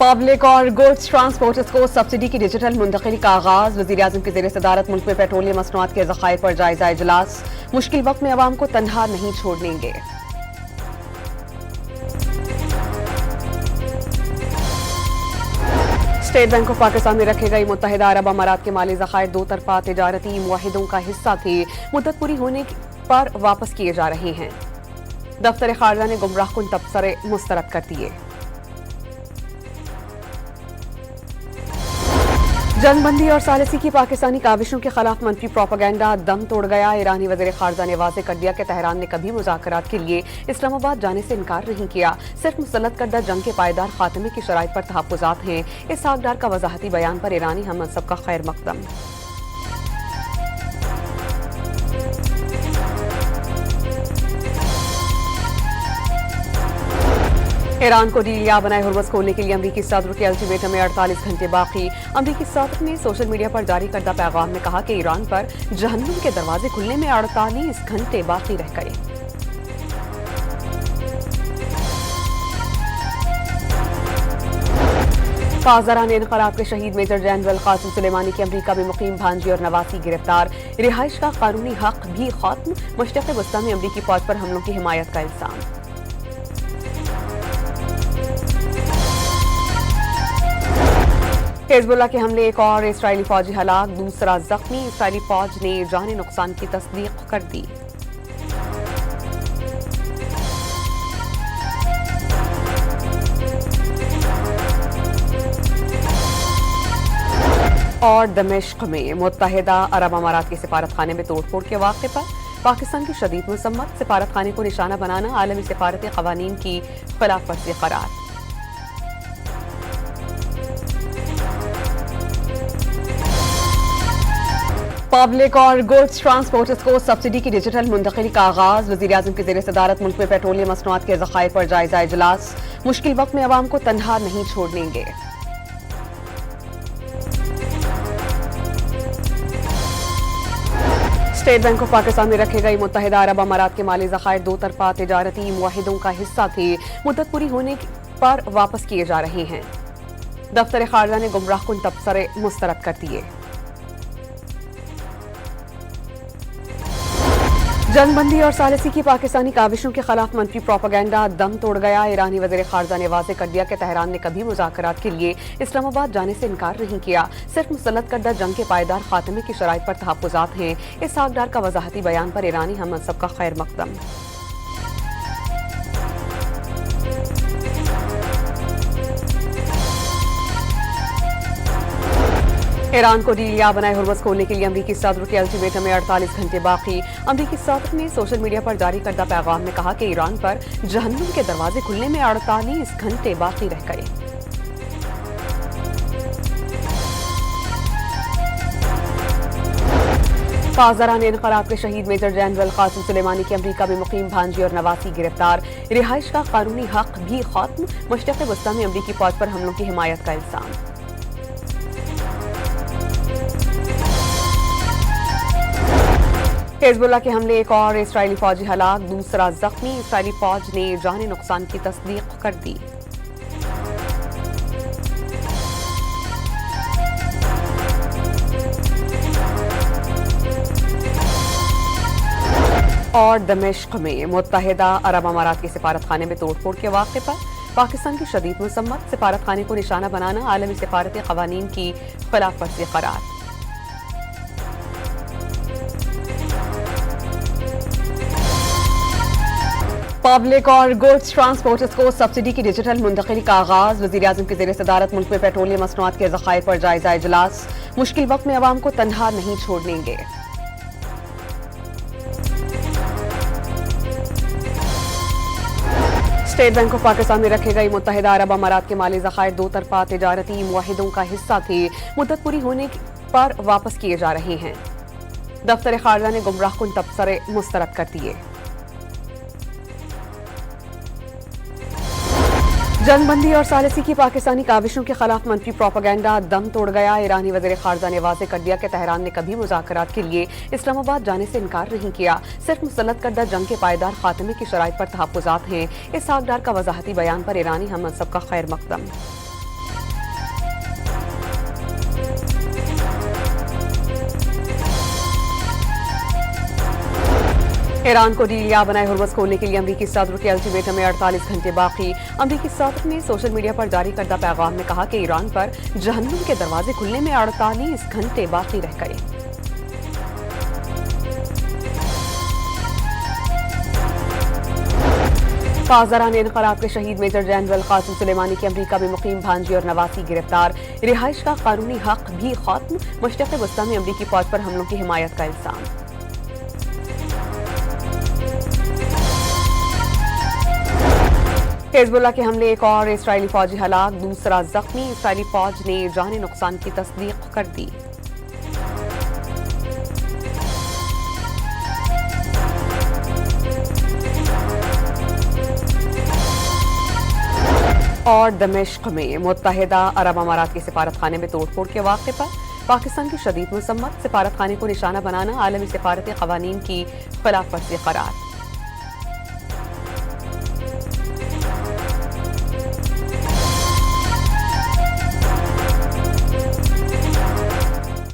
Public और goods transporters को subsidy की डिजिटल मुंतकिली का आगाज। वज़ीर-ए-आज़म की ज़ेर-ए-सदारत मुल्क में पेट्रोलियम मसनूआत के ज़खायर पर जायजा इजलास। मुश्किल वक्त में अवाम को तन्हा नहीं छोड़ेंगे। स्टेट बैंक ऑफ पाकिस्तान में रखे गए मुत्तहिदा अरब अमारात के माली ज़खायर दो तरफा तिजारती मुआहिदों का हिस्सा थे, मुद्दत पूरी होने पर वापस किए जा रहे हैं। दफ्तर खारजा ने गुमराह कुन तबसरे मुस्तरद कर दिए। जंगबंदी और सालिसी की पाकिस्तानी काविशों के खिलाफ मंफी प्रोपेगेंडा दम तोड़ गया। ईरानी वज़ीर खारजा ने वाज़ेह कर दिया कि तेहरान ने कभी मुज़ाकरात के लिए इस्लामाबाद जाने से इनकार नहीं किया, सिर्फ मुसल्लत करदा जंग के पायदार खात्मे की शराइत पर तहफ़्फ़ुज़ात हैं। इस हक़दार का वज़ाहती बयान पर ईरानी हम मनसब का खैर मक़दम। ईरान को डील या बनाए हुर्मुज़ खोलने के लिए अमरीकी सदर के अल्टीमेटम में 48 घंटे बाकी। अमरीकी सदर ने सोशल मीडिया पर जारी करदा पैगाम में कहा कि ईरान पर जहन्नुम के दरवाजे खुलने में 48 घंटे बाकी रह गए। पाज़रान इनक़लाब के शहीद मेजर जनरल क़ासिम सुलेमानी की अमरीका में मुक़ीम भांजी और नवासी गिरफ्तार। रिहाइश का कानूनी हक भी खत्म। मशरिक़ वस्ता में अमरीकी फौज पर हमलों की हिमायत का इल्ज़ाम। हिज़्बुल्लाह के हमले, एक और इस्राएली फौजी हलाक, दूसरा जख्मी। इस्राएली फौज ने जानी नुकसान की तस्दीक कर दी। और दमिश्क में मुत्तहिदा अरब अमारात के सिफारत खाने में तोड़फोड़ के वाक़े पर पाकिस्तान की शदीद मज़म्मत। सिफारत खाने को निशाना बनाना आलमी सिफारती क़वानीन की खिलाफ वर्जी करार। पब्लिक और गुड्स ट्रांसपोर्टर्स को सब्सिडी की डिजिटल मुंतकिली का आगाज। वज़ीर-ए-आज़म की ज़ेर-ए-सदारत मुल्क में पेट्रोलियम मसनूआत के ज़खायर पर जायजा इजलास। मुश्किल वक्त में अवाम को तन्हा नहीं छोड़ेंगे। स्टेट बैंक ऑफ पाकिस्तान में रखे गए मुत्तहिदा अरब अमारात के माली ज़खायर दो तरफा तिजारती मुआहिदों का हिस्सा थे, मुद्दत पूरी होने पर वापस किए जा रहे हैं। दफ्तर खारजा ने गुमराह कुन तबसरे मुस्तरद कर दिए। जंगबंदी और सालिसी की पाकिस्तानी काविशों के खिलाफ मंफी प्रोपेगेंडा दम तोड़ गया। ईरानी वज़ीर खारजा ने वाज़ेह कर दिया कि तेहरान ने कभी मुज़ाकरात के लिए इस्लामाबाद जाने से इनकार नहीं किया, सिर्फ मुसल्लत करदा जंग के पायदार खात्मे की शराइत पर तहफ़्फ़ुज़ात हैं। इस हक़दार का वज़ाहती बयान पर ईरानी हम मनसब का खैर मक़दम। ईरान को डील या बनाए हुर्मुज़ खोलने के लिए अमरीकी सदर के अल्टीमेटम में 48 घंटे बाकी। अमरीकी सदर ने सोशल मीडिया पर जारी करदा पैगाम में कहा कि ईरान पर जहन्नुम के दरवाजे खुलने में 48 घंटे बाकी रह गए। पाज़रान इनक़लाब के शहीद मेजर जनरल क़ासिम सुलेमानी की अमरीका में मुक़ीम भांजी और नवासी गिरफ्तार। रिहाइश का कानूनी हक भी खत्म। मशरिक़ वस्ता में अमरीकी फौज पर हमलों की हिमायत का इल्ज़ाम। हिज़्बुल्लाह के हमले, एक और इस्राएली फौजी हलाक, दूसरा जख्मी। इस्राएली फौज ने जानी नुकसान की तस्दीक कर दी। और दमिश्क में मुत्तहिदा अरब अमारात के सिफारत खाने में तोड़फोड़ के वाक़े पर पाकिस्तान की शदीद मज़म्मत। सिफारत खाने को निशाना बनाना आलमी सिफारती क़वानीन की खिलाफ वर्जी करार। पब्लिक और गुड्स ट्रांसपोर्टर्स को सब्सिडी की डिजिटल मुंतकिली का आगाज। वज़ीर-ए-आज़म की ज़ेर-ए-सदारत मुल्क में पेट्रोलियम मसनूआत के ज़खायर पर जायजा इजलास। मुश्किल वक्त में अवाम को तन्हा नहीं छोड़ेंगे। स्टेट बैंक ऑफ पाकिस्तान में रखे गए मुत्तहिदा अरब अमारात के माली ज़खायर दो तरफा तिजारती मुआहिदों का हिस्सा थे, मुद्दत पूरी होने पर वापस किए जा रहे हैं। दफ्तर खारजा ने गुमराह कुन तबसरे मुस्तरद कर दिए। जंगबंदी और सालिसी की पाकिस्तानी काविशों के खिलाफ मंफी प्रोपेगेंडा दम तोड़ गया। ईरानी वज़ीर खारजा ने वाज़ेह कर दिया कि तेहरान ने कभी मुज़ाकरात के लिए इस्लामाबाद जाने से इनकार नहीं किया, सिर्फ मुसल्लत करदा जंग के पायदार खात्मे की शराइत पर तहफ़्फ़ुज़ात हैं। इस हक़दार का वज़ाहती बयान पर ईरानी हम मनसब का खैर मक़दम। ایران کو ڈیل یا بنائے ہرمز کھولنے کے لیے امریکی صدر کے الٹیمیٹم میں 48 گھنٹے باقی. امریکی صدر نے سوشل میڈیا پر جاری کردہ پیغام میں کہا کہ ایران پر جہنم کے دروازے کھلنے میں 48 گھنٹے باقی رہ گئے. پاسداران انقلاب کے شہید میجر جنرل قاسم سلیمانی کی امریکہ میں مقیم بھانجی اور نواسی گرفتار. رہائش کا قانونی حق بھی ختم. مشرق وسطی میں امریکی فوج پر حملوں کی حمایت کا الزام. حزب اللہ کے حملے ایک اور اسرائیلی فوجی ہلاک، دوسرا زخمی. اسرائیلی فوج نے جانی نقصان کی تصدیق کر دی. اور دمشق میں متحدہ عرب امارات کے سفارت خانے میں توڑ پھوڑ کے واقعے پر پاکستان کی شدید مذمت. سفارت خانے کو نشانہ بنانا عالمی سفارتی قوانین کی خلاف ورزی قرار.